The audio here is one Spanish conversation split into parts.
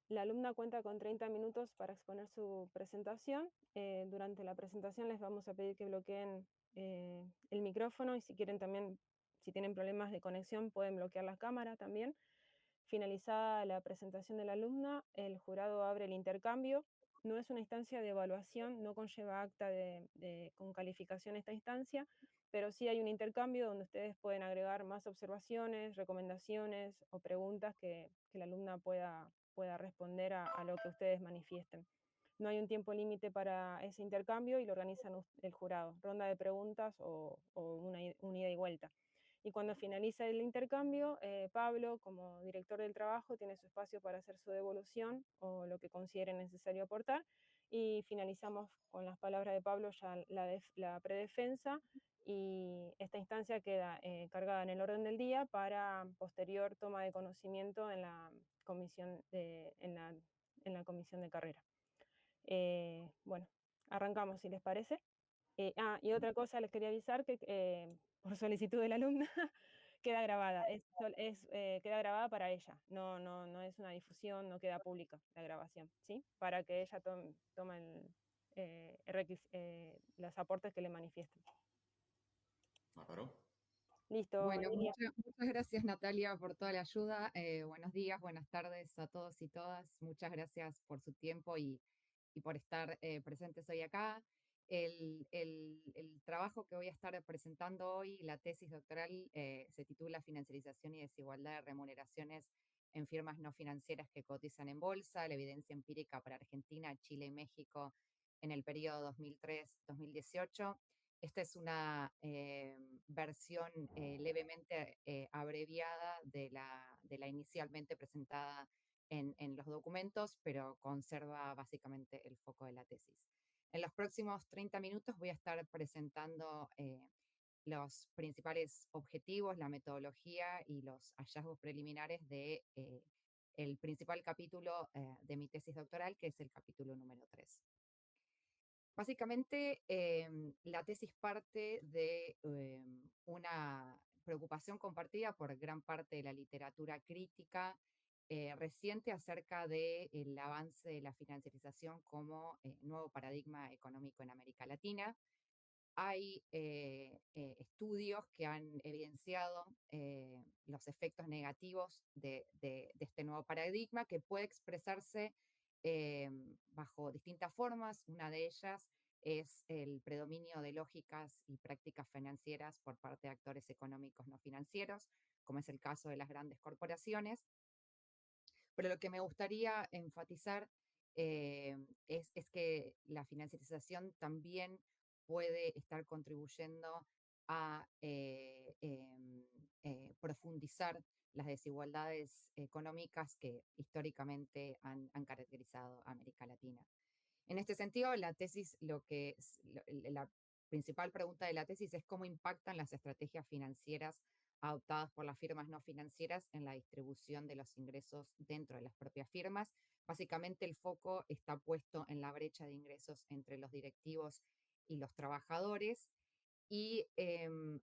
La alumna cuenta con 30 minutos para exponer su presentación. Durante la presentación les vamos a pedir que bloqueen el micrófono y si quieren también, si tienen problemas de conexión, pueden bloquear la cámara también. Finalizada la presentación de la alumna, el jurado abre el intercambio. No es una instancia de evaluación, no conlleva acta con calificación esta instancia, pero sí hay un intercambio donde ustedes pueden agregar más observaciones, recomendaciones o preguntas que la alumna pueda responder a lo que ustedes manifiesten. No hay un tiempo límite para ese intercambio y lo organizan el jurado, ronda de preguntas o un ida y vuelta. Y cuando finaliza el intercambio, Pablo, como director del trabajo, tiene su espacio para hacer su devolución o lo que considere necesario aportar. Y finalizamos con las palabras de Pablo ya la predefensa y esta instancia queda cargada en el orden del día para posterior toma de conocimiento en la comisión de carrera. Bueno, arrancamos, si les parece. Y otra cosa les quería avisar que por solicitud de la alumna queda grabada, queda grabada para ella, no es una difusión, no queda pública la grabación, ¿sí? Para que ella tome los aportes que le manifiesten. Bárbaro. Listo, Bueno, Valeria. muchas gracias Natalia por toda la ayuda. Buenos días, buenas tardes a todos y todas. Muchas gracias por su tiempo y por estar presentes hoy acá. El trabajo que voy a estar presentando hoy, la tesis doctoral, se titula Financiarización y desigualdad de remuneraciones en firmas no financieras que cotizan en bolsa, la evidencia empírica para Argentina, Chile y México en el periodo 2003-2018. Esta es una versión levemente abreviada de la inicialmente presentada en los documentos, pero conserva básicamente el foco de la tesis. En los próximos 30 minutos voy a estar presentando los principales objetivos, la metodología y los hallazgos preliminares de el principal capítulo de mi tesis doctoral, que es el capítulo número 3. Básicamente, la tesis parte de una preocupación compartida por gran parte de la literatura crítica reciente acerca del avance de la financiarización como nuevo paradigma económico en América Latina. Hay estudios que han evidenciado los efectos negativos de este nuevo paradigma que puede expresarse bajo distintas formas. Una de ellas es el predominio de lógicas y prácticas financieras por parte de actores económicos no financieros, como es el caso de las grandes corporaciones. Pero lo que me gustaría enfatizar es que la financiarización también puede estar contribuyendo a profundizar las desigualdades económicas que históricamente han caracterizado a América Latina. En este sentido, la tesis, la principal pregunta de la tesis es cómo impactan las estrategias financieras adoptadas por las firmas no financieras en la distribución de los ingresos dentro de las propias firmas. Básicamente el foco está puesto en la brecha de ingresos entre los directivos y los trabajadores. Y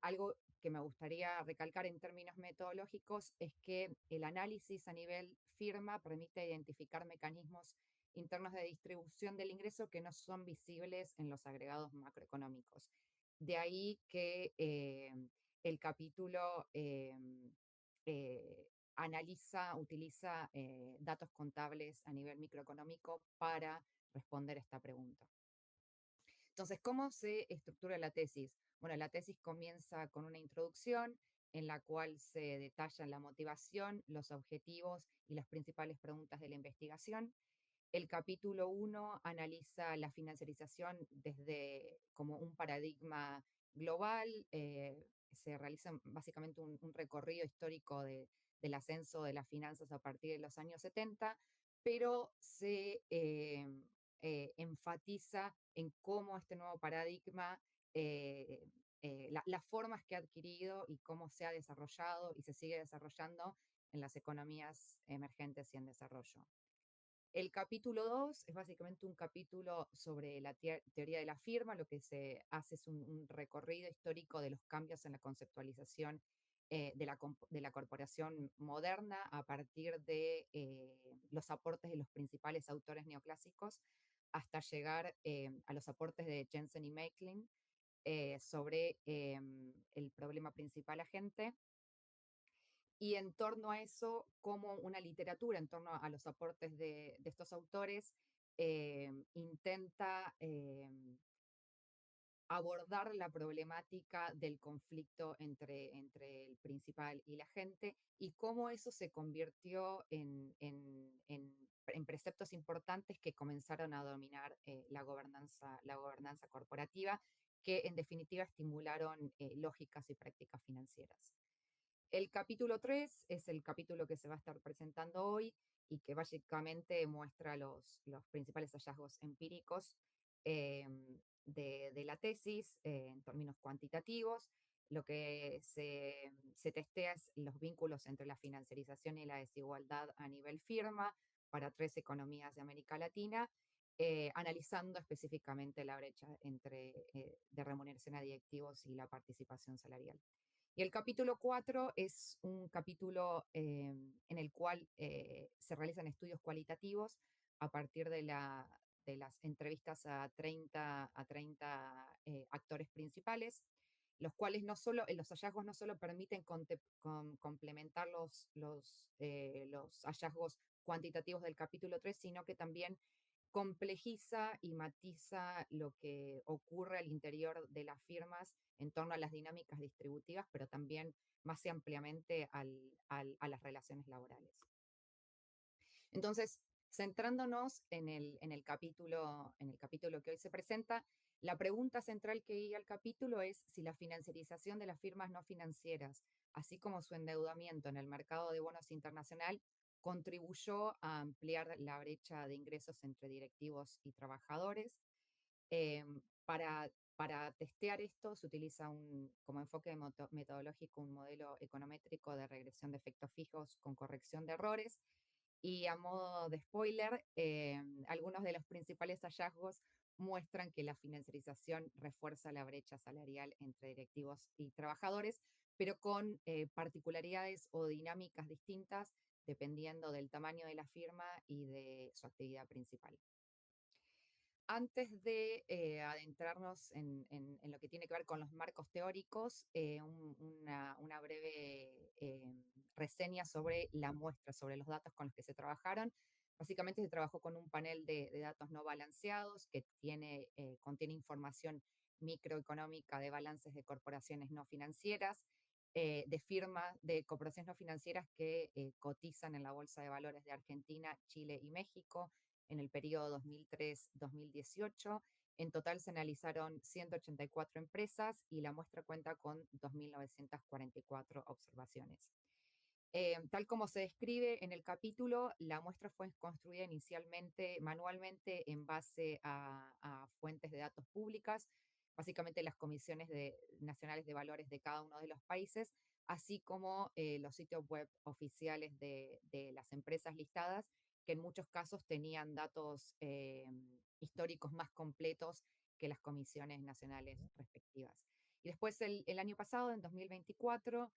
algo que me gustaría recalcar en términos metodológicos es que el análisis a nivel firma permite identificar mecanismos internos de distribución del ingreso que no son visibles en los agregados macroeconómicos. De ahí que el capítulo utiliza datos contables a nivel microeconómico para responder esta pregunta. Entonces, ¿cómo se estructura la tesis? Bueno, la tesis comienza con una introducción en la cual se detallan la motivación, los objetivos y las principales preguntas de la investigación. El capítulo 1 analiza la financiarización desde como un paradigma global. Se realiza básicamente un recorrido histórico del ascenso de las finanzas a partir de los años 70, pero se enfatiza en cómo este nuevo paradigma, las formas que ha adquirido y cómo se ha desarrollado y se sigue desarrollando en las economías emergentes y en desarrollo. El capítulo 2 es básicamente un capítulo sobre la teoría de la firma. Lo que se hace es un recorrido histórico de los cambios en la conceptualización de la corporación moderna a partir de los aportes de los principales autores neoclásicos hasta llegar a los aportes de Jensen y Makelin sobre el problema principal agente, y en torno a eso, como una literatura en torno a los aportes de estos autores intenta abordar la problemática del conflicto entre el principal y la gente, y cómo eso se convirtió en preceptos importantes que comenzaron a dominar la gobernanza corporativa, que en definitiva estimularon lógicas y prácticas financieras. El capítulo 3 es el capítulo que se va a estar presentando hoy y que básicamente muestra los principales hallazgos empíricos eh, de la tesis en términos cuantitativos. Lo que se testea es los vínculos entre la financiarización y la desigualdad a nivel firma para 3 economías de América Latina, analizando específicamente la brecha de remuneración a directivos y la participación salarial. Y el capítulo 4 es un capítulo en el cual se realizan estudios cualitativos a partir de las entrevistas a 30 actores principales, los cuales no solo, los hallazgos no solo permiten complementar los hallazgos cuantitativos del capítulo 3, sino que también complejiza y matiza lo que ocurre al interior de las firmas en torno a las dinámicas distributivas, pero también más ampliamente a las relaciones laborales. Entonces, centrándonos en el capítulo que hoy se presenta, la pregunta central que guía el capítulo es si la financiarización de las firmas no financieras, así como su endeudamiento en el mercado de bonos internacional, contribuyó a ampliar la brecha de ingresos entre directivos y trabajadores. Eh, para testear esto se utiliza como enfoque metodológico un modelo econométrico de regresión de efectos fijos con corrección de errores. Y a modo de spoiler, algunos de los principales hallazgos muestran que la financiarización refuerza la brecha salarial entre directivos y trabajadores, pero con particularidades o dinámicas distintas dependiendo del tamaño de la firma y de su actividad principal. Antes de adentrarnos en lo que tiene que ver con los marcos teóricos, una breve reseña sobre la muestra, sobre los datos con los que se trabajaron. Básicamente se trabajó con un panel de datos no balanceados que contiene información microeconómica de balances de corporaciones no financieras, de firmas, de corporaciones no financieras que cotizan en la Bolsa de Valores de Argentina, Chile y México en el periodo 2003-2018. En total se analizaron 184 empresas y la muestra cuenta con 2.944 observaciones. Tal como se describe en el capítulo, la muestra fue construida inicialmente manualmente en base a fuentes de datos públicas, básicamente las comisiones nacionales de valores de cada uno de los países, así como los sitios web oficiales de las empresas listadas, que en muchos casos tenían datos históricos más completos que las comisiones nacionales respectivas. Y después el año pasado, en 2024,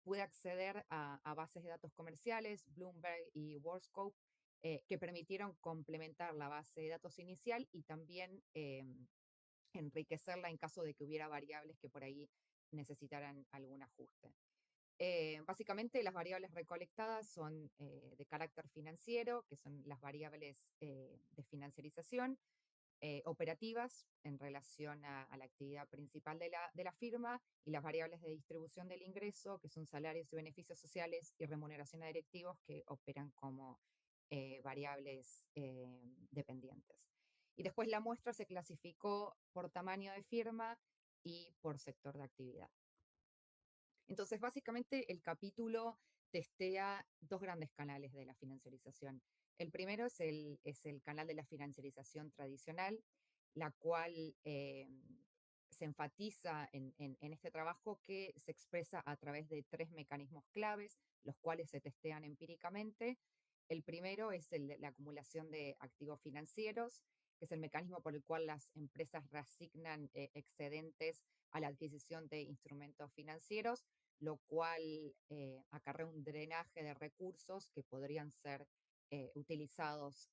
pude acceder a bases de datos comerciales, Bloomberg y Worldscope, que permitieron complementar la base de datos inicial y también enriquecerla en caso de que hubiera variables que por ahí necesitaran algún ajuste. Básicamente las variables recolectadas son de carácter financiero, que son las variables de financiarización, operativas en relación a la actividad principal de la firma, y las variables de distribución del ingreso, que son salarios y beneficios sociales y remuneración a directivos, que operan como variables dependientes. Y después la muestra se clasificó por tamaño de firma y por sector de actividad. Entonces, básicamente, el capítulo testea 2 grandes canales de la financiarización. El primero es el canal de la financiarización tradicional, la cual se enfatiza en este trabajo, que se expresa a través de 3 mecanismos claves, los cuales se testean empíricamente. El primero es el de la acumulación de activos financieros, que es el mecanismo por el cual las empresas reasignan excedentes a la adquisición de instrumentos financieros, lo cual acarrea un drenaje de recursos que podrían ser utilizados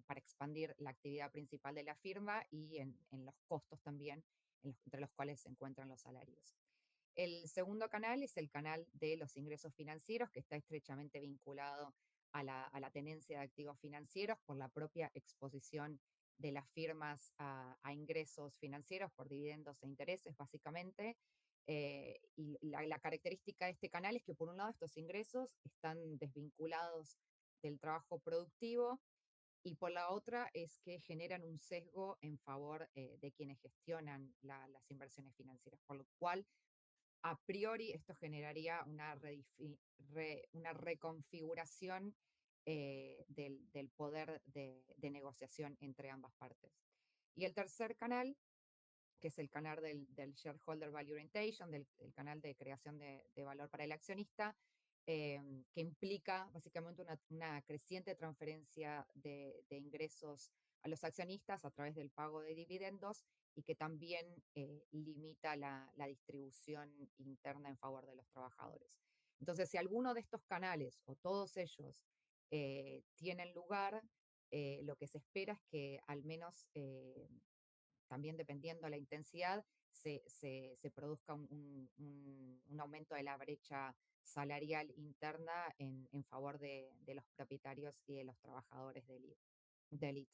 para expandir la actividad principal de la firma y en los costos también, entre los cuales se encuentran los salarios. El segundo canal es el canal de los ingresos financieros, que está estrechamente vinculado a la tenencia de activos financieros por la propia exposición de las firmas a ingresos financieros por dividendos e intereses, básicamente. Y la característica de este canal es que, por un lado, estos ingresos están desvinculados del trabajo productivo y por la otra es que generan un sesgo en favor de quienes gestionan las inversiones financieras, por lo cual a priori esto generaría una reconfiguración del poder de negociación entre ambas partes. Y el tercer canal, que es el canal del Shareholder Value Orientation, del canal de creación de valor para el accionista, que implica básicamente una creciente transferencia de ingresos a los accionistas a través del pago de dividendos y que también limita la distribución interna en favor de los trabajadores. Entonces, si alguno de estos canales o todos ellos tienen lugar, lo que se espera es que al menos también dependiendo de la intensidad, se produzca un aumento de la brecha salarial interna en favor de los propietarios y de los trabajadores de élite.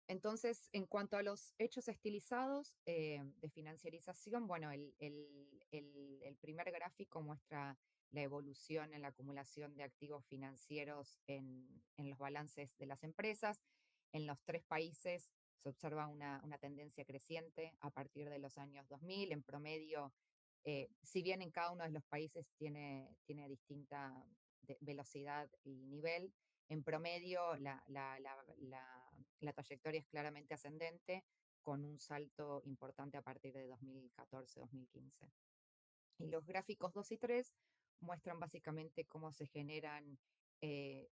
Entonces, en cuanto a los hechos estilizados de financiarización, bueno, el primer gráfico muestra la evolución en la acumulación de activos financieros en los balances de las empresas. En los tres países se observa una tendencia creciente a partir de los años 2000. En promedio, si bien en cada uno de los países tiene distinta velocidad y nivel, en promedio la trayectoria es claramente ascendente, con un salto importante a partir de 2014-2015. Y los gráficos 2 y 3 muestran básicamente cómo se generan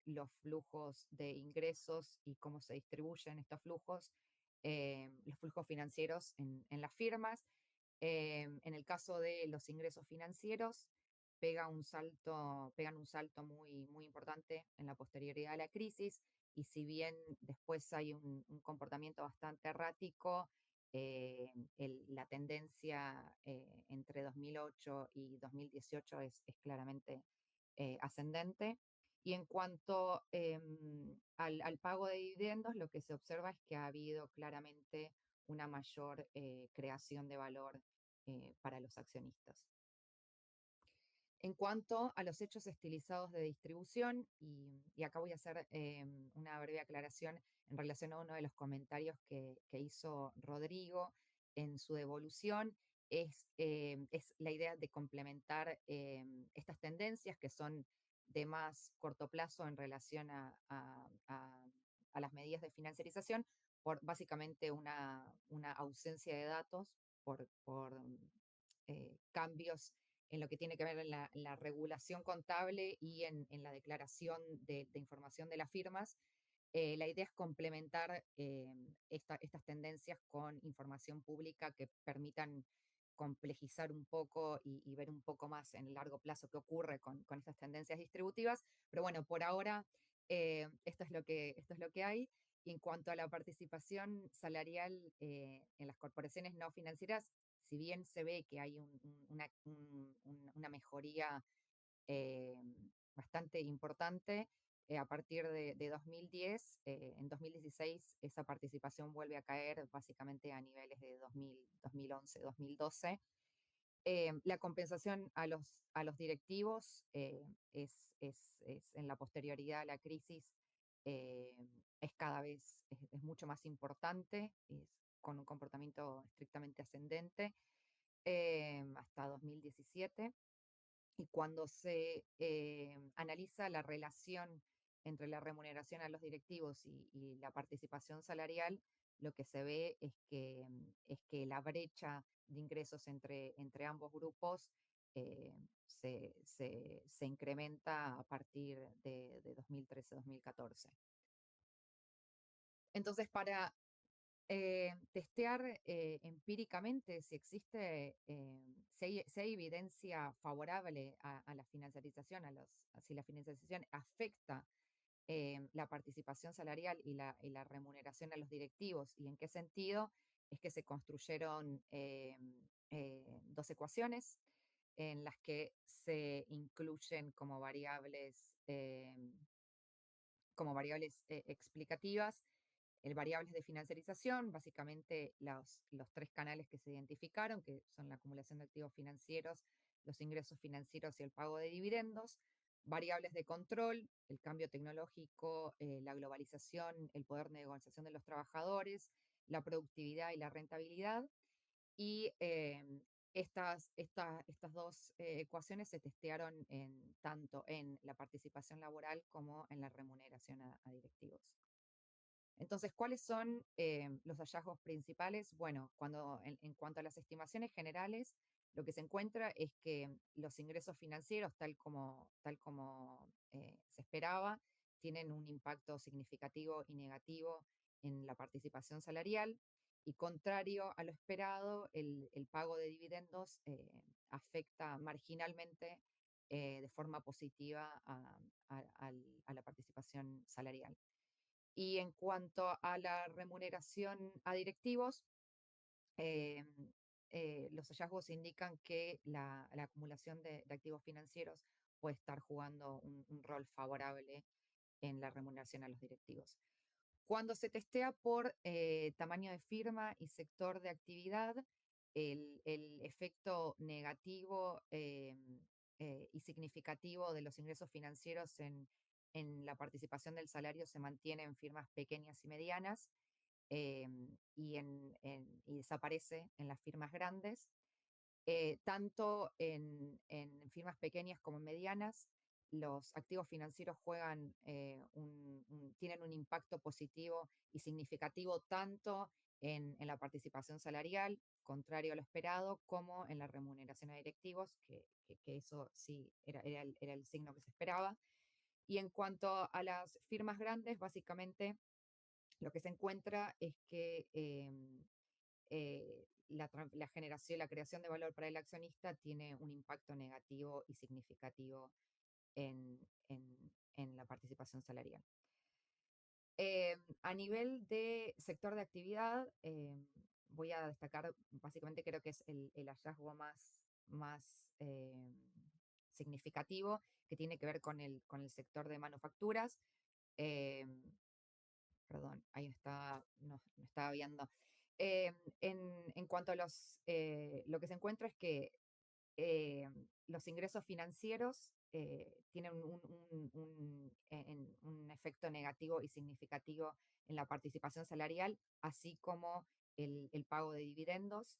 los flujos de ingresos y cómo se distribuyen estos flujos, los flujos financieros en las firmas. En el caso de los ingresos financieros, pegan un salto muy, muy importante en la posterioridad de la crisis, y si bien después hay un comportamiento bastante errático, la tendencia entre 2008 y 2018 es claramente ascendente. Y en cuanto al pago de dividendos, lo que se observa es que ha habido claramente una mayor creación de valor para los accionistas. En cuanto a los hechos estilizados de distribución, y acá voy a hacer una breve aclaración en relación a uno de los comentarios que hizo Rodrigo en su devolución, es la idea de complementar estas tendencias que son de más corto plazo en relación a las medidas de financiarización, por básicamente una ausencia de datos, por cambios en lo que tiene que ver en la regulación contable y en la declaración de información de las firmas. La idea es complementar estas tendencias con información pública que permitan complejizar un poco y ver un poco más en el largo plazo qué ocurre con estas tendencias distributivas. Pero bueno, por ahora esto es lo que hay. Y en cuanto a la participación salarial en las corporaciones no financieras, si bien se ve que hay una mejoría eh, bastante importante a partir de 2010, en 2016 esa participación vuelve a caer básicamente a niveles de 2011, 2012. La compensación a los directivos en la posterioridad a la crisis eh, es cada vez, es mucho más importante, con un comportamiento estrictamente ascendente hasta 2017. Y cuando se analiza la relación entre la remuneración a los directivos y la participación salarial, lo que se ve es que la brecha de ingresos entre ambos grupos eh, se incrementa a partir de 2013-2014. Entonces, Testear empíricamente si existe, si hay evidencia favorable a la financiarización, si la financiarización afecta la participación salarial y la remuneración a los directivos y en qué sentido es que se construyeron dos ecuaciones en las que se incluyen como variables explicativas variables de financiarización, básicamente los tres canales que se identificaron, que son la acumulación de activos financieros, los ingresos financieros y el pago de dividendos, variables de control, el cambio tecnológico, la globalización, el poder de negociación de los trabajadores, la productividad y la rentabilidad. Y estas dos ecuaciones se testearon tanto en la participación laboral como en la remuneración a directivos. Entonces, ¿cuáles son los hallazgos principales? Bueno, en cuanto a las estimaciones generales, lo que se encuentra es que los ingresos financieros, tal como se esperaba, tienen un impacto significativo y negativo en la participación salarial. Y contrario a lo esperado, el pago de dividendos afecta marginalmente de forma positiva a la participación salarial. Y en cuanto a la remuneración a directivos, eh, los hallazgos indican que la acumulación de activos financieros puede estar jugando un rol favorable en la remuneración a los directivos. Cuando se testea por tamaño de firma y sector de actividad, el efecto negativo y significativo de los ingresos financieros en la participación del salario se mantiene en firmas pequeñas y medianas y desaparece en las firmas grandes. Tanto en firmas pequeñas como en medianas, los activos financieros tienen un impacto positivo y significativo tanto en la participación salarial, contrario a lo esperado, como en la remuneración a directivos, que eso sí era el signo que se esperaba. Y en cuanto a las firmas grandes, básicamente lo que se encuentra es que la generación, la creación de valor para el accionista tiene un impacto negativo y significativo en, en la participación salarial. A nivel de sector de actividad, voy a destacar, básicamente creo que es el hallazgo más significativo, que tiene que ver con el sector de manufacturas. Eh, Perdón, ahí no estaba viendo. En cuanto a lo que se encuentra es que eh, los ingresos financieros tienen un efecto negativo y significativo en la participación salarial, así como el pago de dividendos,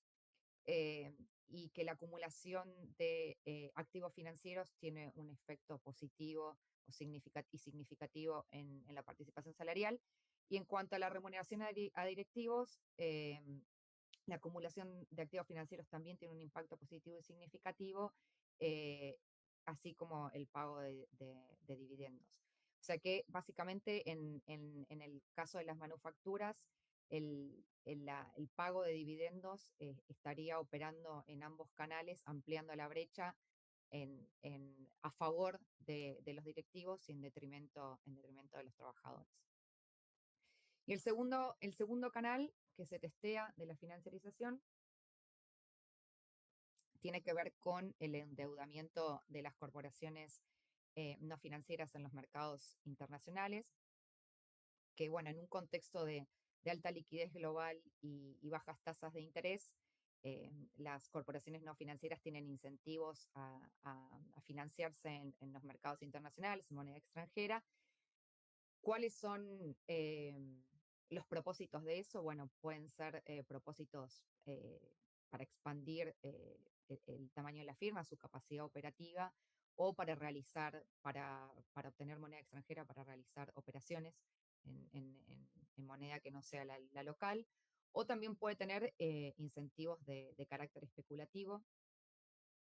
eh, y que la acumulación de activos financieros tiene un efecto positivo y significativo en la participación salarial. Y en cuanto a la remuneración a directivos, la acumulación de activos financieros también tiene un impacto positivo y significativo, eh, así como el pago de dividendos. O sea que básicamente en el caso de las manufacturas, el pago de dividendos estaría operando en ambos canales, ampliando la brecha a favor de los directivos y en detrimento de los trabajadores. Y el segundo canal que se testea de la financiarización tiene que ver con el endeudamiento de las corporaciones no financieras en los mercados internacionales, que bueno, en un contexto de alta liquidez global y bajas tasas de interés, las corporaciones no financieras tienen incentivos a financiarse en los mercados internacionales, en moneda extranjera. ¿Cuáles son los propósitos de eso? Bueno, pueden ser propósitos para expandir el tamaño de la firma, su capacidad operativa, o para obtener moneda extranjera, para realizar operaciones en moneda que no sea la local, o también puede tener incentivos de carácter especulativo.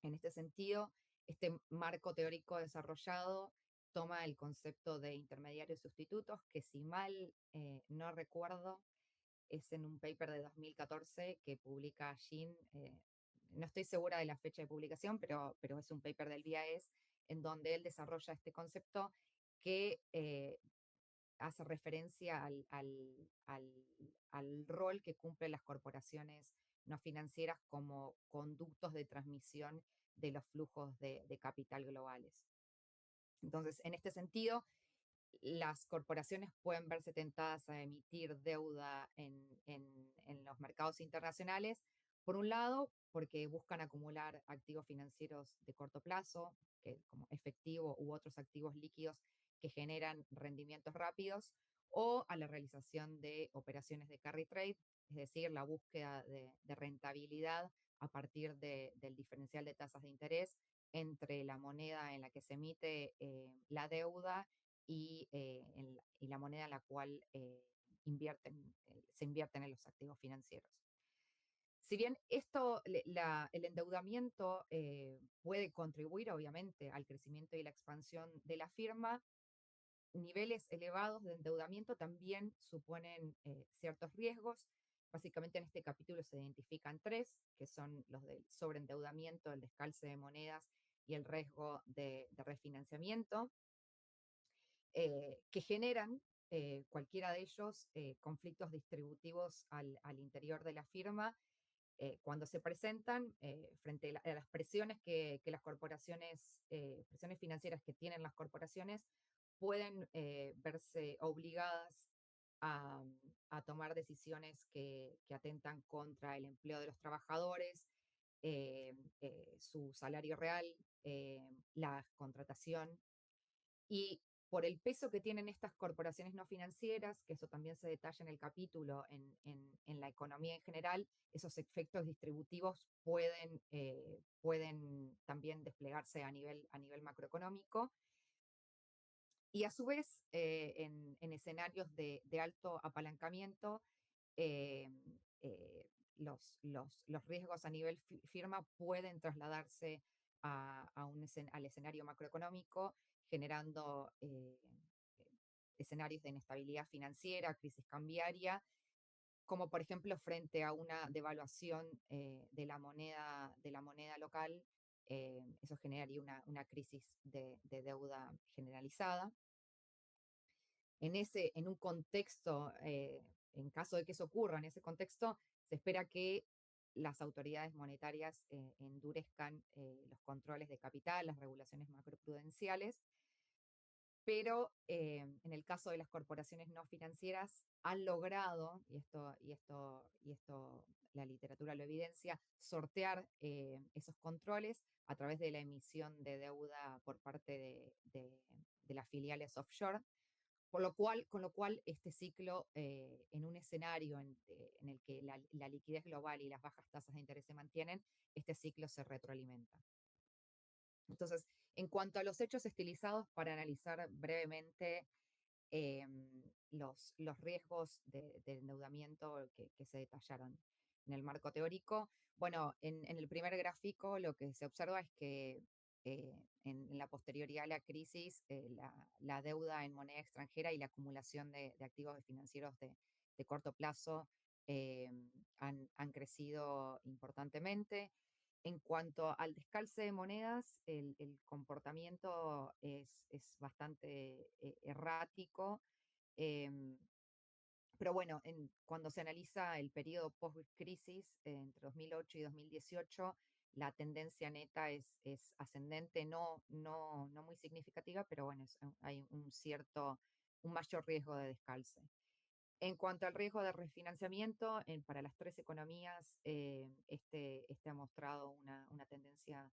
En este sentido, este marco teórico desarrollado toma el concepto de intermediarios sustitutos, que si mal no recuerdo, es en un paper de 2014 que publica Jean. No estoy segura de la fecha de publicación, pero es un paper del BIAES en donde él desarrolla este concepto que hace referencia al rol que cumplen las corporaciones no financieras como conductos de transmisión de los flujos de capital globales. Entonces, en este sentido, las corporaciones pueden verse tentadas a emitir deuda en los mercados internacionales, por un lado, porque buscan acumular activos financieros de corto plazo, como efectivo u otros activos líquidos que generan rendimientos rápidos, o a la realización de operaciones de carry trade, es decir, la búsqueda de rentabilidad a partir del diferencial de tasas de interés entre la moneda en la que se emite la deuda y la moneda en la cual se invierten en los activos financieros. Si bien el endeudamiento puede contribuir obviamente al crecimiento y la expansión de la firma, niveles elevados de endeudamiento también suponen ciertos riesgos. Básicamente en este capítulo se identifican tres, que son los del sobreendeudamiento, el descalce de monedas y el riesgo de refinanciamiento, que generan cualquiera de ellos conflictos distributivos al interior de la firma cuando se presentan frente a las presiones que las corporaciones, presiones financieras que tienen las corporaciones, pueden verse obligadas a, a tomar decisiones que atentan contra el empleo de los trabajadores, su salario real, la contratación y por el peso que tienen estas corporaciones no financieras, que eso también se detalla en el capítulo, en la economía en general, esos efectos distributivos pueden también desplegarse a nivel macroeconómico. Y a su vez, en escenarios de alto apalancamiento, eh, eh, los riesgos a nivel firma pueden trasladarse al escenario macroeconómico, generando escenarios de inestabilidad financiera, crisis cambiaria, como por ejemplo frente a una devaluación de la moneda local, eso generaría una crisis de deuda generalizada. En un contexto, en caso de que eso ocurra, en ese contexto, se espera que las autoridades monetarias endurezcan los controles de capital, las regulaciones macroprudenciales, pero en el caso de las corporaciones no financieras han logrado, y esto la literatura lo evidencia, sortear esos controles a través de la emisión de deuda por parte de las filiales offshore, con lo cual este ciclo, en un escenario en el que la liquidez global y las bajas tasas de interés se mantienen, este ciclo se retroalimenta. Entonces, en cuanto a los hechos estilizados, para analizar brevemente los riesgos de endeudamiento que se detallaron en el marco teórico, bueno, en el primer gráfico lo que se observa es que en la posterioridad a la crisis, la deuda en moneda extranjera y la acumulación de activos financieros de corto plazo eh, han crecido importantemente. En cuanto al descalce de monedas, el comportamiento es bastante errático, em, pero bueno, cuando se analiza el periodo post-crisis, entre 2008 y 2018, la tendencia neta es ascendente, no muy significativa, pero bueno, hay un mayor riesgo de descalce. En cuanto al riesgo de refinanciamiento, para las tres economías, este ha mostrado una tendencia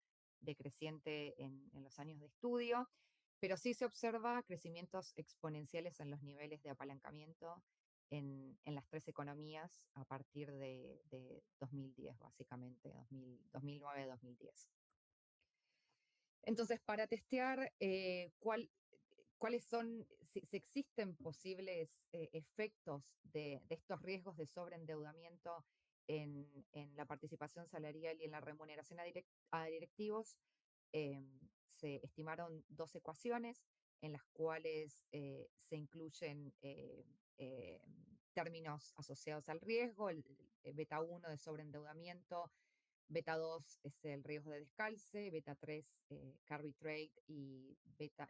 decreciente en los años de estudio, pero sí se observa crecimientos exponenciales en los niveles de apalancamiento en las tres economías a partir de 2010, básicamente, 2009-2010. Entonces, para testear cuáles son, si existen posibles efectos de estos riesgos de sobreendeudamiento en la participación salarial y en la remuneración a directivos, eh, se estimaron dos ecuaciones en las cuales se incluyen términos asociados al riesgo, el beta 1 de sobreendeudamiento, beta 2 es el riesgo de descalce, beta 3 carry trade y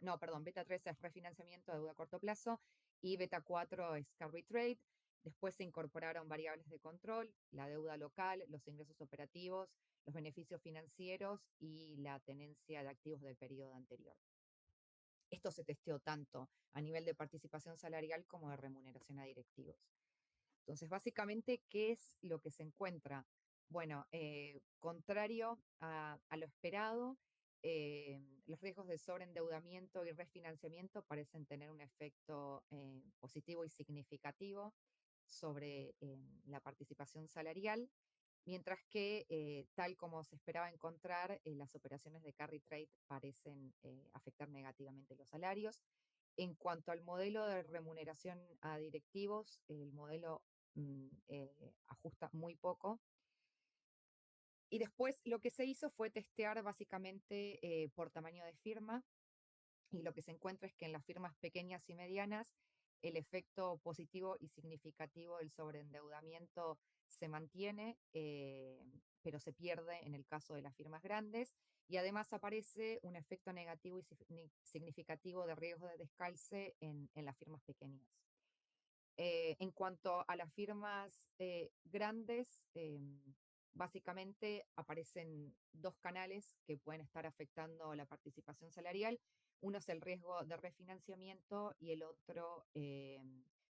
no, perdón, beta 3 es refinanciamiento de deuda a corto plazo y beta 4 es carry trade. Después se incorporaron variables de control, la deuda local, los ingresos operativos, los beneficios financieros y la tenencia de activos del periodo anterior. Esto se testeó tanto a nivel de participación salarial como de remuneración a directivos. Entonces, básicamente, ¿qué es lo que se encuentra? Bueno, contrario a lo esperado, los riesgos de sobreendeudamiento y refinanciamiento parecen tener un efecto positivo y significativo sobre la participación salarial, mientras que, tal como se esperaba encontrar, las operaciones de carry trade parecen afectar negativamente los salarios. En cuanto al modelo de remuneración a directivos, el modelo ajusta muy poco. Y después lo que se hizo fue testear básicamente por tamaño de firma, y lo que se encuentra es que en las firmas pequeñas y medianas el efecto positivo y significativo del sobreendeudamiento se mantiene, pero se pierde en el caso de las firmas grandes. Y además aparece un efecto negativo y significativo de riesgo de descalce en las firmas pequeñas. En cuanto a las firmas grandes, básicamente aparecen dos canales que pueden estar afectando la participación salarial. Uno es el riesgo de refinanciamiento y el otro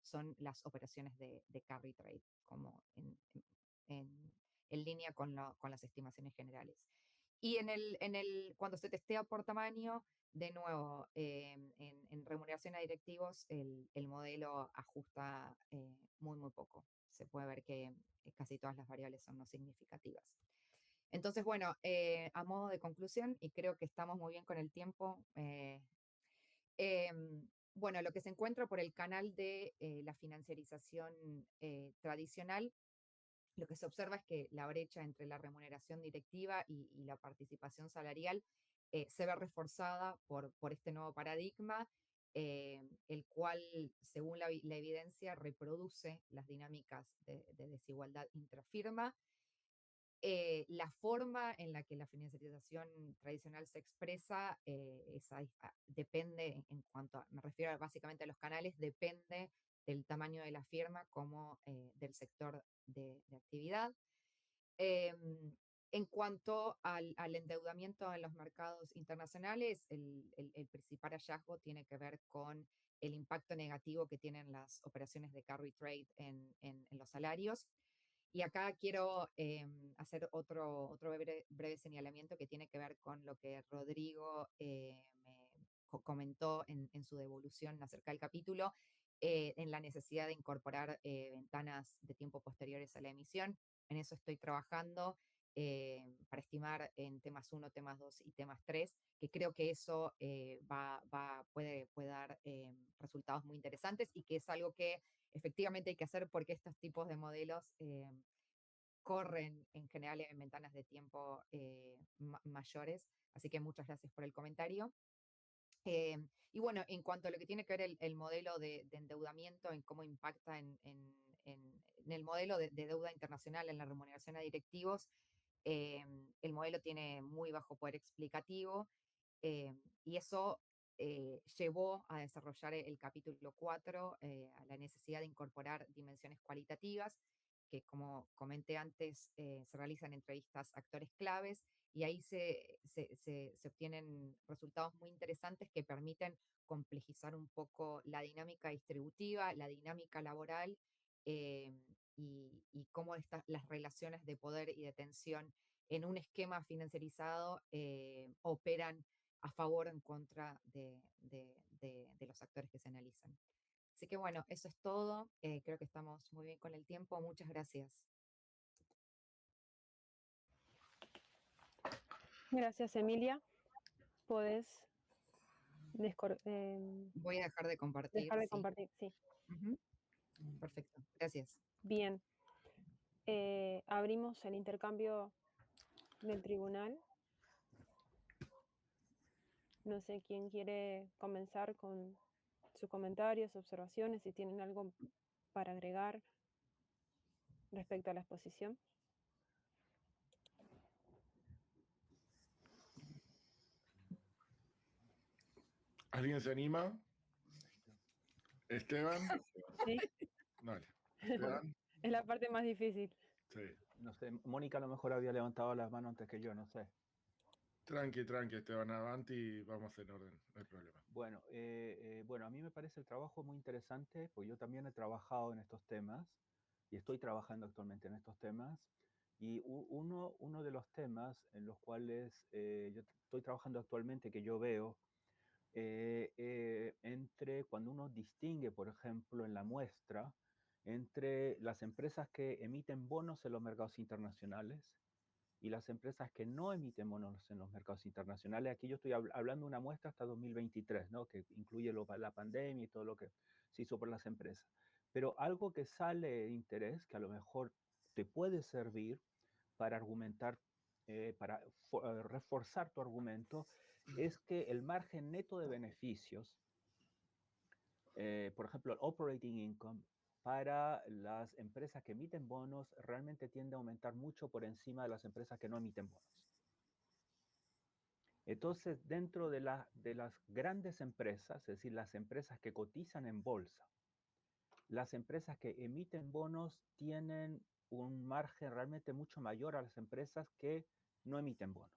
son las operaciones de carry trade, como en- en línea con las estimaciones generales. Y cuando se testea por tamaño, de nuevo, en remuneración a directivos, el modelo ajusta muy, muy poco. Se puede ver que casi todas las variables son no significativas. Entonces, bueno, a modo de conclusión, y creo que estamos muy bien con el tiempo, bueno, lo que se encuentra por el canal de la financiarización tradicional, lo que se observa es que la brecha entre la remuneración directiva y la participación salarial se ve reforzada por este nuevo paradigma, el cual, según la evidencia, reproduce las dinámicas de desigualdad intrafirma. La forma en la que la financiarización tradicional se expresa depende, en cuanto me refiero básicamente a los canales, depende del tamaño de la firma como del sector de actividad. En cuanto al endeudamiento en los mercados internacionales, el principal hallazgo tiene que ver con el impacto negativo que tienen las operaciones de carry trade en los salarios. Y acá quiero hacer otro breve señalamiento que tiene que ver con lo que Rodrigo me comentó en su devolución acerca del capítulo, en la necesidad de incorporar ventanas de tiempo posteriores a la emisión. En eso estoy trabajando para estimar en temas 1, temas 2 y temas 3, que creo que eso puede dar resultados muy interesantes y que es algo que efectivamente hay que hacer porque estos tipos de modelos corren en general en ventanas de tiempo mayores. Así que muchas gracias por el comentario. Eh, y bueno, en cuanto a lo que tiene que ver el modelo de endeudamiento, en cómo impacta en el modelo de deuda internacional, en la remuneración a directivos, eh, el modelo tiene muy bajo poder explicativo, y eso llevó a desarrollar el capítulo 4, a la necesidad de incorporar dimensiones cualitativas, que como comenté antes, se realizan entrevistas a actores claves y ahí se obtienen resultados muy interesantes que permiten complejizar un poco la dinámica distributiva, la dinámica laboral, eh, y cómo las relaciones de poder y de tensión en un esquema financierizado operan a favor o en contra de los actores que se analizan. Así que bueno, eso es todo. Creo que estamos muy bien con el tiempo. Muchas gracias. Gracias, Emilia. Podés Voy a dejar de compartir, dejar de sí. compartir, sí. Ujú. Perfecto, gracias. Bien. Abrimos el intercambio del tribunal. No sé quién quiere comenzar con sus comentarios, observaciones, si tienen algo para agregar respecto a la exposición? ¿Alguien se anima? Esteban. Sí. Dale. Esteban. Es la parte más difícil. Sí. No sé, Mónica a lo mejor había levantado las manos antes que yo, no sé. Tranqui, Esteban, avanti y vamos en orden, no hay problema. Bueno, bueno, a mí me parece el trabajo muy interesante, porque yo también he trabajado en estos temas y estoy trabajando actualmente en estos temas. Y uno de los temas en los cuales yo estoy trabajando actualmente, que yo veo, entre cuando uno distingue, por ejemplo, en la muestra, entre las empresas que emiten bonos en los mercados internacionales y las empresas que no emiten bonos en los mercados internacionales. Aquí yo estoy hablando de una muestra hasta 2023, ¿no? Que incluye la pandemia y todo lo que se hizo por las empresas. Pero algo que sale de interés, que a lo mejor te puede servir para argumentar, para reforzar tu argumento, es que el margen neto de beneficios, por ejemplo, el operating income, para las empresas que emiten bonos realmente tiende a aumentar mucho por encima de las empresas que no emiten bonos. Entonces, dentro de las grandes empresas, es decir, las empresas que cotizan en bolsa, las empresas que emiten bonos tienen un margen realmente mucho mayor a las empresas que no emiten bonos.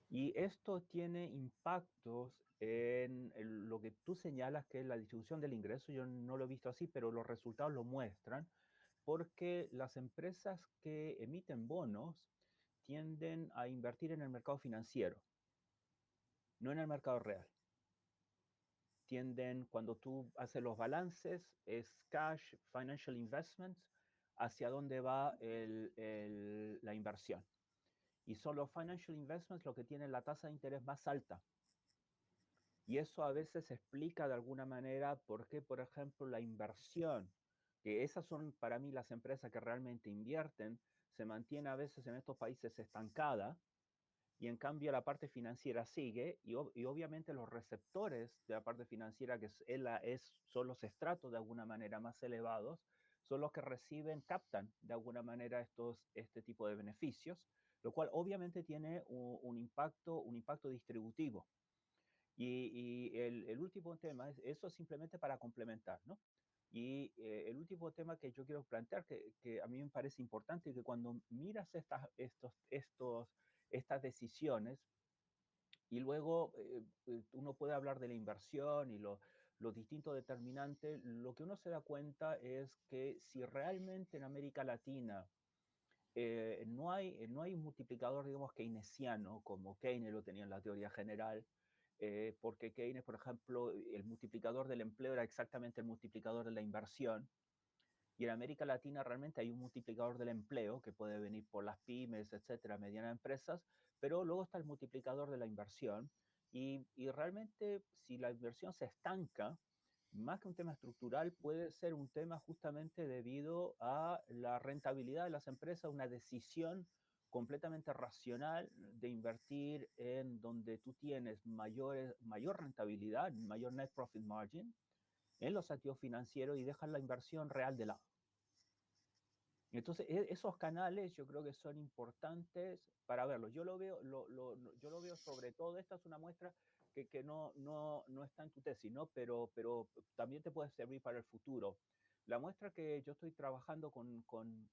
Y esto tiene impactos en lo que tú señalas, que es la distribución del ingreso. Yo no lo he visto así, pero los resultados lo muestran, porque las empresas que emiten bonos tienden a invertir en el mercado financiero, no en el mercado real. Tienden, cuando tú haces los balances, es cash, financial investments, hacia dónde va la inversión. Y son los financial investments los que tienen la tasa de interés más alta. Y eso a veces explica de alguna manera por qué, por ejemplo, la inversión, que esas son para mí las empresas que realmente invierten, se mantiene a veces en estos países estancada, y en cambio la parte financiera sigue, y obviamente los receptores de la parte financiera, que son los estratos de alguna manera más elevados, son los que reciben, captan de alguna manera este tipo de beneficios, lo cual obviamente tiene un impacto distributivo. Y el último tema, eso simplemente para complementar, ¿no? Y el último tema que yo quiero plantear, que a mí me parece importante, y que cuando miras estas decisiones, y luego uno puede hablar de la inversión y los distintos determinantes, lo que uno se da cuenta es que si realmente en América Latina no hay un multiplicador, digamos, keynesiano, como Keynes lo tenía en la teoría general, porque Keynes, por ejemplo, el multiplicador del empleo era exactamente el multiplicador de la inversión, y en América Latina realmente hay un multiplicador del empleo que puede venir por las pymes, etcétera, medianas empresas, pero luego está el multiplicador de la inversión, y realmente si la inversión se estanca, más que un tema estructural, puede ser un tema justamente debido a la rentabilidad de las empresas, una decisión completamente racional de invertir en donde tú tienes mayor rentabilidad, mayor net profit margin en los activos financieros, y dejas la inversión real de lado. Entonces, esos canales yo creo que son importantes para verlos. Yo lo veo sobre todo, esta es una muestra que no está en tu tesis, ¿no? Pero también te puede servir para el futuro. La muestra que yo estoy trabajando con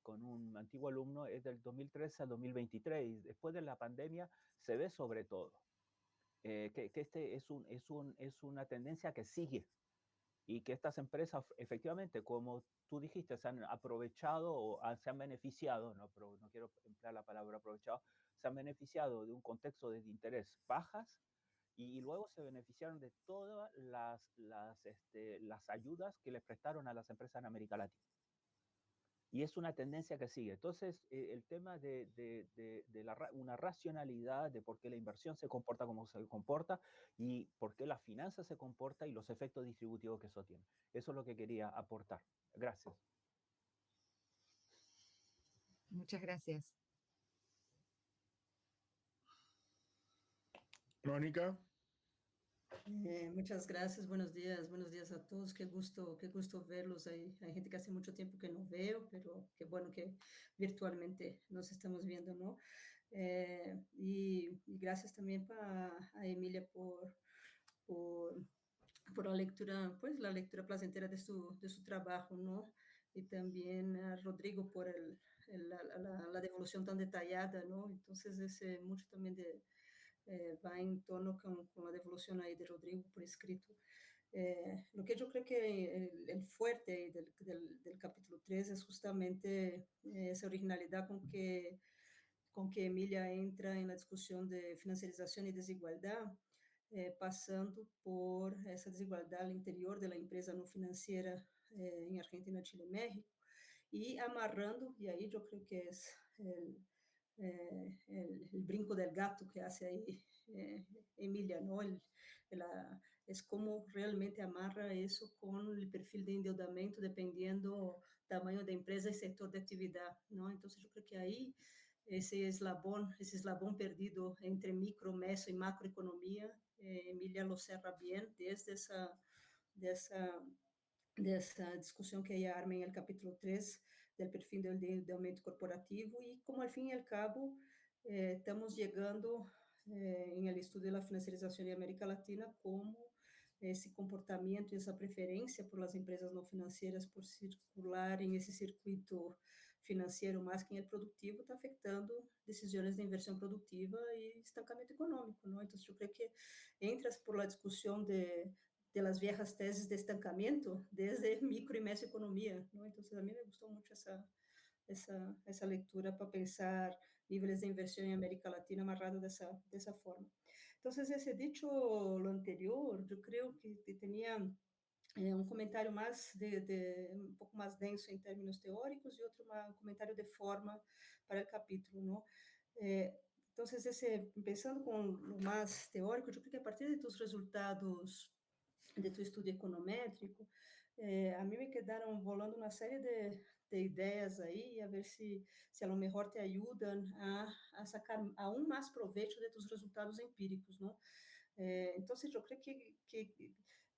un antiguo alumno es del 2013 al 2023, y después de la pandemia se ve sobre todo que este es una tendencia que sigue, y que estas empresas efectivamente, como tú dijiste, se han aprovechado o se han beneficiado, no, pero no quiero emplear la palabra aprovechado, se han beneficiado de un contexto de interés bajas, y luego se beneficiaron de todas las ayudas que les prestaron a las empresas en América Latina. Y es una tendencia que sigue. Entonces, el tema de una racionalidad de por qué la inversión se comporta como se comporta, y por qué la finanza se comporta, y los efectos distributivos que eso tiene. Eso es lo que quería aportar. Gracias. Muchas gracias. Mónica. Muchas gracias, buenos días a todos, qué gusto verlos ahí. Hay gente que hace mucho tiempo que no veo, pero qué bueno que virtualmente nos estamos viendo, ¿no? Y gracias también a Emilia por, por la lectura placentera de su trabajo, ¿no? Y también a Rodrigo por la devolución tan detallada, ¿no? Entonces, mucho también va en tono con la devolución ahí de Rodrigo por escrito. Lo que yo creo que el fuerte del capítulo 3 es justamente esa originalidad con que Emilia entra en la discusión de financiarización y desigualdad, pasando por esa desigualdad al interior de la empresa no financiera en Argentina, Chile, México, y amarrando, y ahí yo creo que es el brinco del gato que hace ahí Emilia, ¿no? Es como realmente amarra eso con el perfil de endeudamiento dependiendo tamaño de empresa y sector de actividad, ¿no? Entonces yo creo que ahí ese eslabón perdido entre micro, meso y macroeconomía, Emilia lo cerra bien desde de esa, de esa discusión que ella arma en el capítulo 3 del perfil del endeudamiento corporativo y como al fin y al cabo estamos llegando en el estudio de la financiarización de América Latina como esse comportamento e essa preferência por las empresas não financeiras por circular em esse circuito financeiro mais que é produtivo está afetando decisões de inversão produtiva e estancamento econômico, não? Então, eu creio que entras por la discussão de las viejas teses de estancamento desde micro e mesoeconomia, não? Então, a mim me gostou muito essa leitura para pensar níveis de inversión en América Latina amarrado de esa forma. Entonces, ese dicho lo anterior, yo creo que tenía un comentario más un poco más denso en términos teóricos y otro más, un comentario de forma para el capítulo, ¿no? Entonces, empezando con lo más teórico, yo creo que a partir de tus resultados de tu estudio econométrico, a mí me quedaron volando una serie de ideas ahí, a ver se a lo mejor te ayudan a sacar aún más provecho de tus resultados empíricos, ¿no? Entonces, yo creo que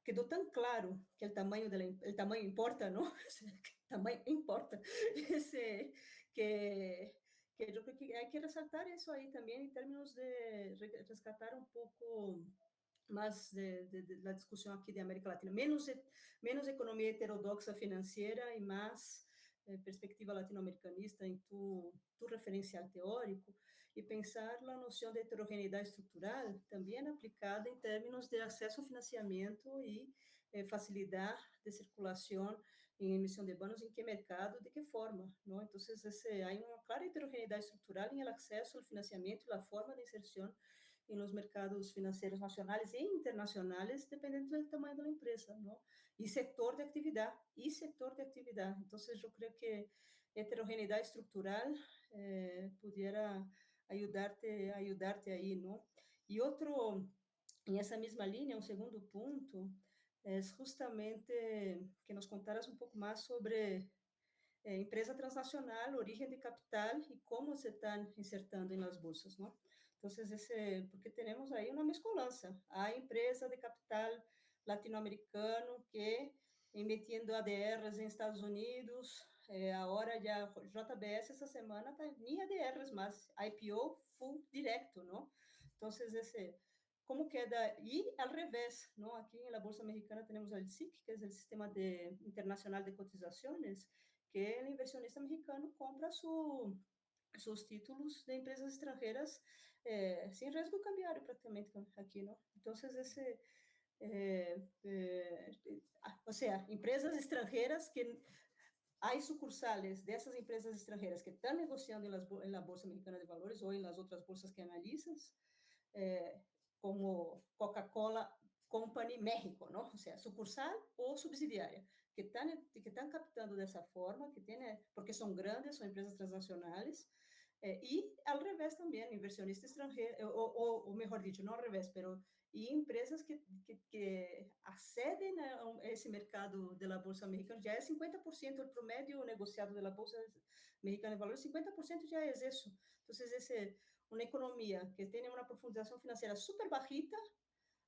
quedó tan claro que el tamaño importa, ¿no? El tamaño importa. Ese, que, que yo creo que hay que resaltar eso ahí también en términos de rescatar un poco más de la discusión aquí de América Latina, menos economía heterodoxa financiera y más perspectiva latinoamericanista en tu referencial teórico y pensar la noción de heterogeneidad estructural también aplicada en términos de acceso a financiamiento y facilidad de circulación en emisión de bonos, en qué mercado, de qué forma, ¿no? Entonces, hay una clara heterogeneidad estructural en el acceso al financiamiento y la forma de inserción en los mercados financieros nacionales e internacionales, dependiendo del tamaño de la empresa, ¿no? Y sector de actividad, Entonces, yo creo que heterogeneidad estructural pudiera ayudarte ahí, ¿no? Y otro, en esa misma línea, un segundo punto, es justamente que nos contaras un poco más sobre empresa transnacional, origen de capital y cómo se están insertando en las bolsas, ¿no? Entonces, porque tenemos ahí una mezcolanza. Hay empresa de capital latinoamericano que emitiendo ADRs en Estados Unidos, ahora ya JBS esa semana está ni ADRs más, IPO full directo, ¿no? Entonces, ¿cómo queda? Y al revés, ¿no? Aquí en la Bolsa Mexicana tenemos el SIC, que es el Sistema Internacional de Cotizaciones, que el inversionista mexicano compra sus títulos de empresas extranjeras sin riesgo cambiario prácticamente aquí, ¿no? Entonces, o sea, empresas extranjeras que hay sucursales de esas empresas extranjeras que están negociando en la Bolsa Mexicana de Valores o en las otras bolsas que analizas, eh, como Coca-Cola Company México, ¿no? O sea, sucursal o subsidiaria, que están captando de esa forma, porque son grandes, son empresas transnacionales, y al revés también, inversionistas extranjeros, o mejor dicho, no al revés, pero y empresas que acceden a ese mercado de la bolsa mexicana, ya es 50% el promedio negociado de la bolsa mexicana de valores, 50% ya es eso. Entonces, una economía que tiene una profundización financiera súper bajita,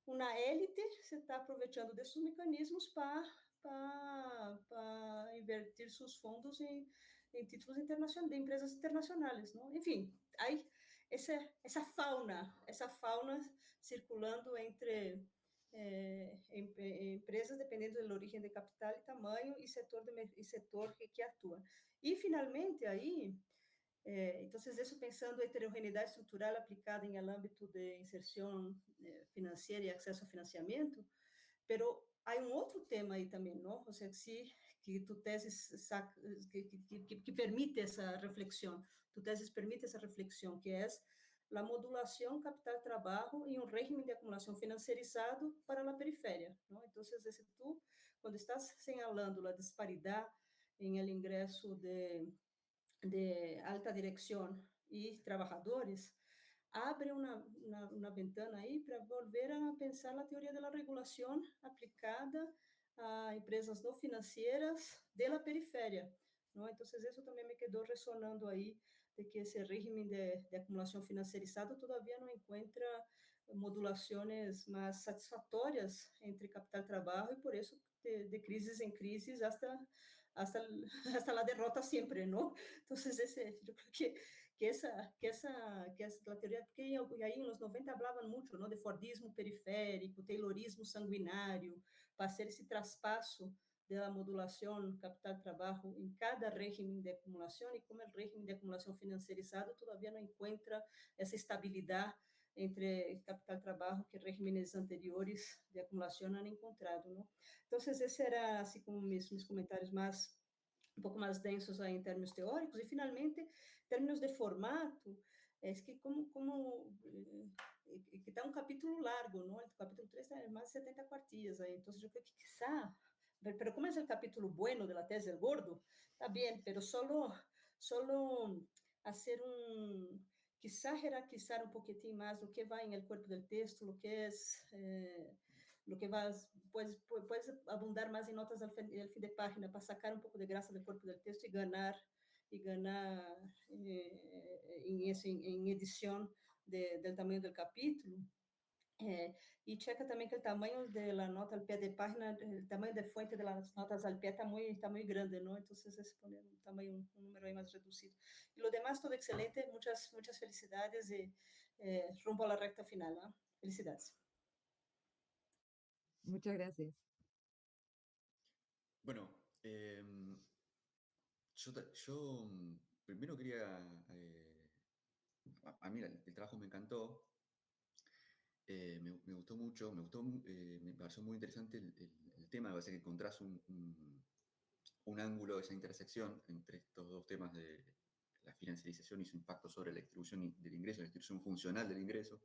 uma élite se está aproveitando desses mecanismos para invertir seus fundos em títulos internacionais, de empresas internacionais, não? Enfim, aí essa fauna circulando entre empresas, dependendo da origem de capital e tamanho, e setor que atua. E, finalmente, aí, então, isso pensando em heterogeneidade estrutural aplicada em âmbito de inserção financeira e acesso a financiamento, pero há outro tema aí também, não? Ou seja, que tu tesis que permite essa reflexão, tu tesis permite essa reflexão, que é a modulação capital-trabalho em um regime de acumulação financiarizado para a periferia, não? Então, tu, quando estás señalando a disparidade em el ingresso de alta direção e trabalhadores, abre uma ventana aí para volver a pensar a teoria da regulação aplicada a empresas não financeiras de la periferia, não? Então, isso também me quedou ressonando aí, de que esse regime de acumulação financeirizado todavia não encontra modulações mais satisfatórias entre capital e trabalho, e por isso de crises em crises hasta a derrota sempre, não? Então, eu creo que la teoría, porque aí en los 90 hablaban mucho, ¿no?, de Fordismo periférico, Taylorismo sanguinário, para hacer esse traspasso da modulação capital-trabalho em cada régimen de acumulação, e como o régimen de acumulação financierizado todavia não encontra essa estabilidade entre capital-trabalho que regímenes anteriores de acumulação han encontrado, ¿no? Então, esse era, assim, como mis comentários um pouco mais densos aí em termos teóricos. E, finalmente, termos de formato, é que que está um capítulo largo, não? O capítulo 3 tem mais de 70 quartilhas aí, então eu creio que quizá, pero como é o capítulo bueno de la tese del gordo, está bem, pero solo hacer quizá jerarquizar un poquitín más lo que va en el cuerpo del texto, lo que es lo que vas, puedes abundar más en notas al fin de página para sacar un poco de grasa del cuerpo del texto y ganar en edición del tamaño del capítulo. Y checa también que el tamaño de la nota al pie de página, el tamaño de fuente de las notas al pie está muy grande, ¿no? Entonces es poner un tamaño, un número ahí más reducido. Y lo demás, todo excelente, muchas felicidades y rumbo a la recta final, ¿no? Felicidades. Muchas gracias. Bueno, yo primero quería, a mí el trabajo me encantó, me gustó mucho, me pareció muy interesante el tema, me parece que encontrás un ángulo, esa intersección entre estos dos temas de la financiarización y su impacto sobre la distribución del ingreso, la distribución funcional del ingreso,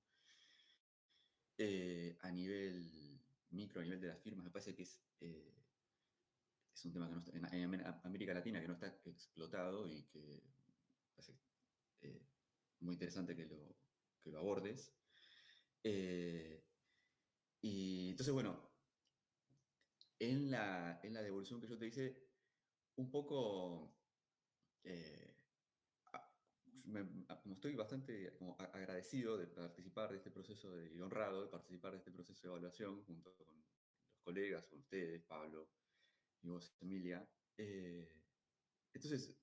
a nivel micro, a nivel de las firmas. Me parece que es un tema que no está, en América Latina, que no está explotado, y que parece muy interesante que lo abordes. Y entonces, bueno, en la devolución que yo te hice, un poco, como estoy bastante agradecido de participar de este proceso, y honrado de participar de este proceso de evaluación junto con los colegas, con ustedes, Pablo, y vos, Emilia. Entonces,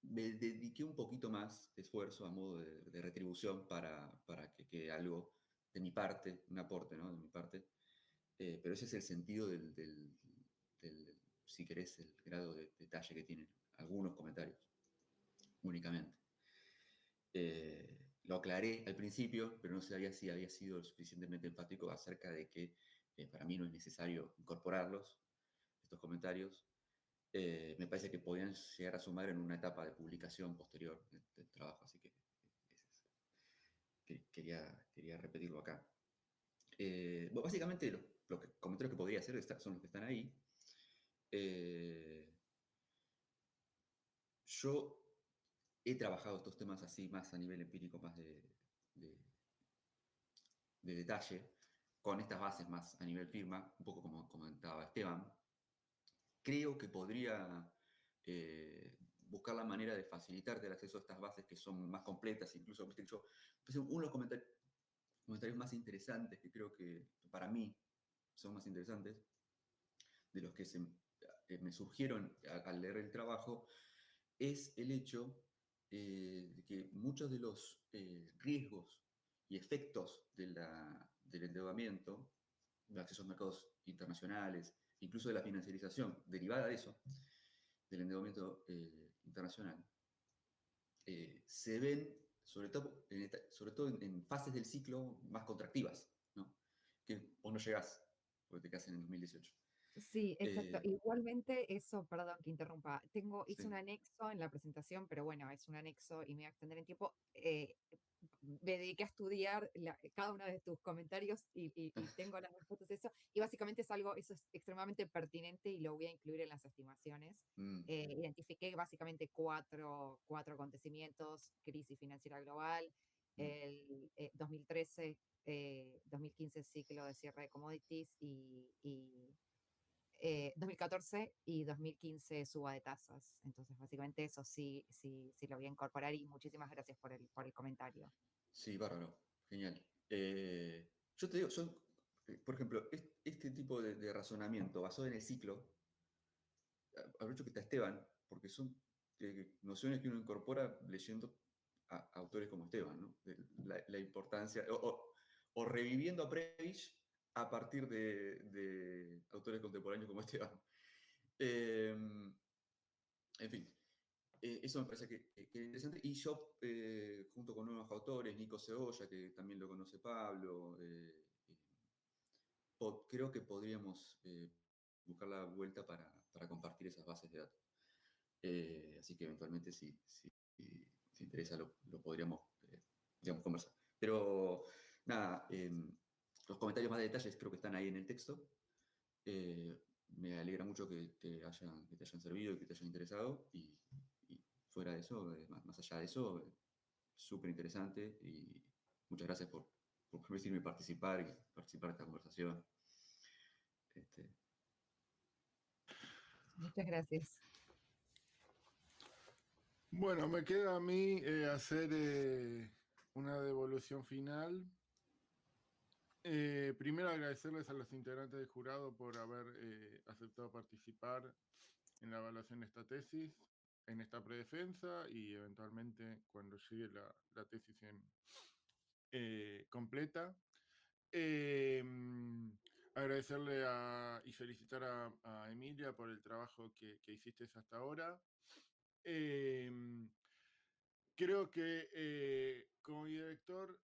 me dediqué un poquito más de esfuerzo a modo de retribución para que quede algo de mi parte, un aporte, ¿no?, de mi parte. Pero ese es el sentido del, si querés, el grado de detalle que tienen algunos comentarios, únicamente. Lo aclaré al principio, pero no sabía si había sido lo suficientemente enfático acerca de que para mí no es necesario incorporarlos, estos comentarios. Me parece que podían llegar a sumar en una etapa de publicación posterior del trabajo, así que quería repetirlo acá. Bueno, básicamente los comentarios que podría hacer son los que están ahí. Yo he trabajado estos temas así más a nivel empírico, más de detalle, con estas bases más a nivel firma, un poco como comentaba Esteban. Creo que podría buscar la manera de facilitarte el acceso a estas bases que son más completas, incluso, ¿viste? Yo, uno de los comentarios, comentarios más interesantes, que creo que para mí son más interesantes, de los que me surgieron al leer el trabajo, es el hecho de que muchos de los riesgos y efectos del endeudamiento, del acceso a mercados internacionales, incluso de la financiarización derivada de eso, del endeudamiento internacional, se ven sobre todo en fases del ciclo más contractivas, ¿no? Que vos no llegás, porque te quedás en el 2018. Sí, exacto. Eh, Igualmente eso, perdón que interrumpa, hice un sí. anexo en la presentación, pero bueno, es un anexo y me voy a extender en tiempo. Me dediqué a estudiar cada uno de tus comentarios y tengo las respuestas de eso. Y básicamente eso es extremadamente pertinente y lo voy a incluir en las estimaciones. Mm, Identifiqué básicamente cuatro acontecimientos: crisis financiera global, mm, el 2013, 2015 ciclo de cierre de commodities y 2014 y 2015 suba de tasas. Entonces, básicamente eso sí lo voy a incorporar y muchísimas gracias por el comentario. sí, bárbaro, genial. Yo te digo, por ejemplo, este tipo de razonamiento basado en el ciclo, aprovecho que está Esteban, porque son nociones que uno incorpora leyendo a autores como Esteban, ¿no? La importancia, o reviviendo a Previch a partir de autores contemporáneos como Esteban. En fin, eso me parece que es interesante. Y yo, junto con nuevos autores, Nico Cebolla, que también lo conoce Pablo, creo que podríamos buscar la vuelta para compartir esas bases de datos. Así que eventualmente, si interesa, lo podríamos, digamos, conversar. Pero nada, los comentarios más de detalles creo que están ahí en el texto. Me alegra mucho que te hayan servido y que te hayan interesado. Y fuera de eso, más allá de eso, súper interesante. Y muchas gracias por permitirme participar de esta conversación. Muchas gracias. Bueno, me queda a mí hacer una devolución final. Primero agradecerles a los integrantes del jurado por haber aceptado participar en la evaluación de esta tesis, en esta predefensa y eventualmente cuando llegue la tesis completa. Agradecerle y felicitar a Emilia por el trabajo que hiciste hasta ahora. Creo que como director,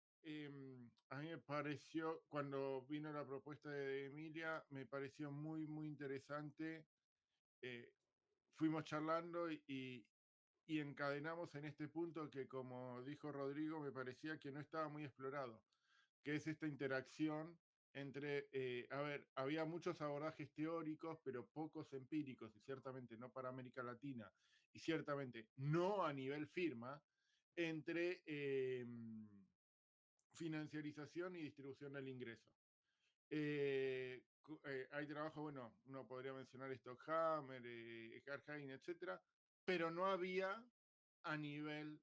a mí me pareció, cuando vino la propuesta de Emilia, me pareció muy, muy interesante. Fuimos charlando y encadenamos en este punto que, como dijo Rodrigo, me parecía que no estaba muy explorado, que es esta interacción entre, había muchos abordajes teóricos, pero pocos empíricos, y ciertamente no para América Latina, y ciertamente no a nivel firma, entre financiarización y distribución del ingreso. Hay trabajo, bueno, uno podría mencionar Stockhammer, Harheim, etcétera, pero no había a nivel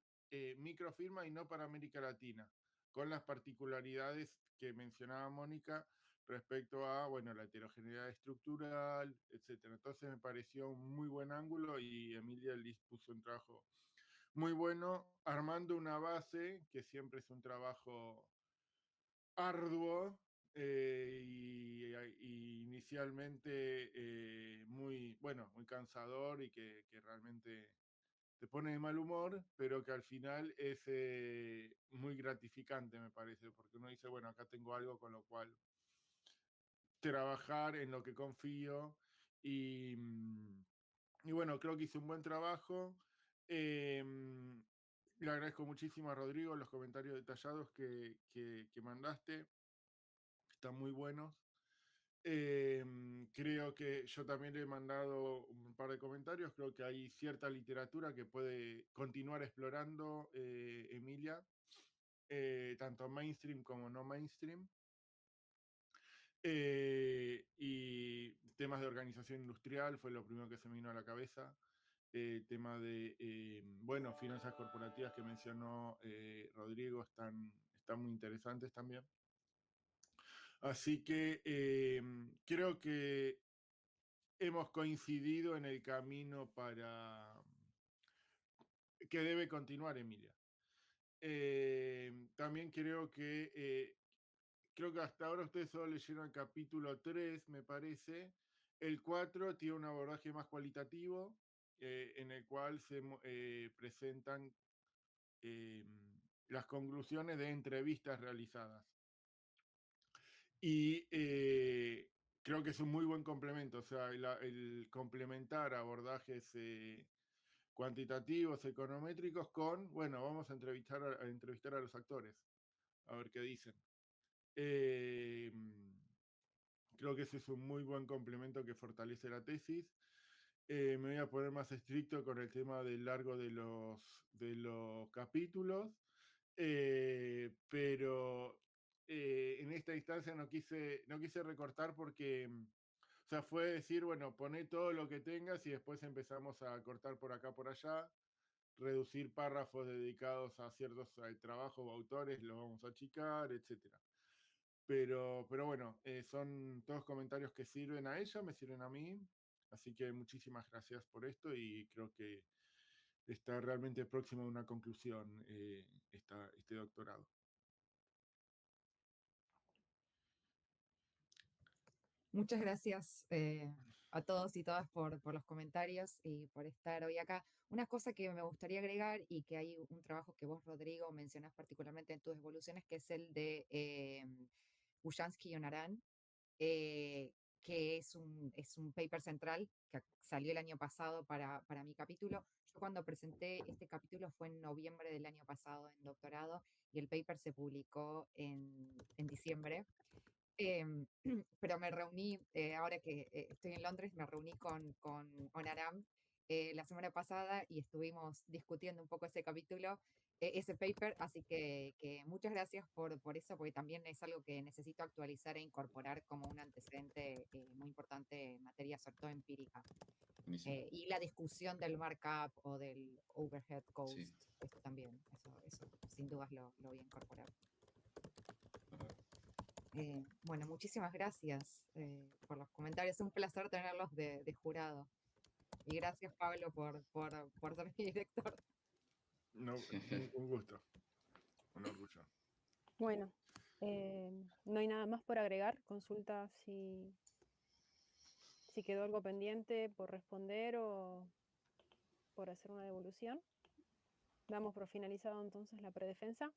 microfirma y no para América Latina, con las particularidades que mencionaba Mónica respecto a, bueno, la heterogeneidad estructural, etcétera. Entonces me pareció un muy buen ángulo y Emilia Liz puso un trabajo muy bueno, armando una base, que siempre es un trabajo arduo y inicialmente muy cansador y que realmente te pone de mal humor, pero que al final es muy gratificante, me parece, porque uno dice, bueno, acá tengo algo con lo cual trabajar, en lo que confío y, y bueno, creo que hice un buen trabajo. Le agradezco muchísimo a Rodrigo los comentarios detallados que mandaste, están muy buenos. Creo que yo también le he mandado un par de comentarios, creo que hay cierta literatura que puede continuar explorando Emilia, tanto mainstream como no mainstream. Y temas de organización industrial fue lo primero que se me vino a la cabeza. Tema de, finanzas corporativas que mencionó Rodrigo están muy interesantes también. Así que creo que hemos coincidido en el camino para que debe continuar Emilia. También creo que hasta ahora ustedes solo leyeron el capítulo 3, me parece. El 4 tiene un abordaje más cualitativo, en el cual se presentan las conclusiones de entrevistas realizadas. Y creo que es un muy buen complemento, o sea, el complementar abordajes cuantitativos, econométricos con, bueno, vamos a entrevistar a los actores, a ver qué dicen. Creo que ese es un muy buen complemento que fortalece la tesis. Me voy a poner más estricto con el tema del largo de los capítulos, pero en esta instancia no quise recortar porque, o sea, fue decir, bueno, poné todo lo que tengas y después empezamos a cortar por acá, por allá, reducir párrafos dedicados a ciertos trabajos o autores, los vamos a achicar, etcétera. Pero bueno, son todos comentarios que sirven a ella, me sirven a mí. Así que muchísimas gracias por esto y creo que está realmente próximo a una conclusión este doctorado. Muchas gracias a todos y todas por los comentarios y por estar hoy acá. Una cosa que me gustaría agregar y que hay un trabajo que vos, Rodrigo, mencionás particularmente en tus evoluciones, que es el de Ujansky y Onaran, que es un paper central que salió el año pasado para mi capítulo. Yo cuando presenté este capítulo fue en noviembre del año pasado en doctorado y el paper se publicó en diciembre. Pero me reuní, ahora que estoy en Londres, me reuní con Onaram la semana pasada y estuvimos discutiendo un poco ese capítulo, ese paper, así que muchas gracias por eso, porque también es algo que necesito actualizar e incorporar como un antecedente muy importante en materia, sobre todo empírica. Y la discusión del markup o del overhead cost, Sí. esto también, eso sin dudas lo voy a incorporar. Bueno, muchísimas gracias por los comentarios. Es un placer tenerlos de jurado. Y gracias, Pablo, por ser mi director. No, un gusto, un orgullo. Bueno, no hay nada más por agregar. Consulta si quedó algo pendiente por responder o por hacer una devolución. Damos por finalizado entonces la predefensa.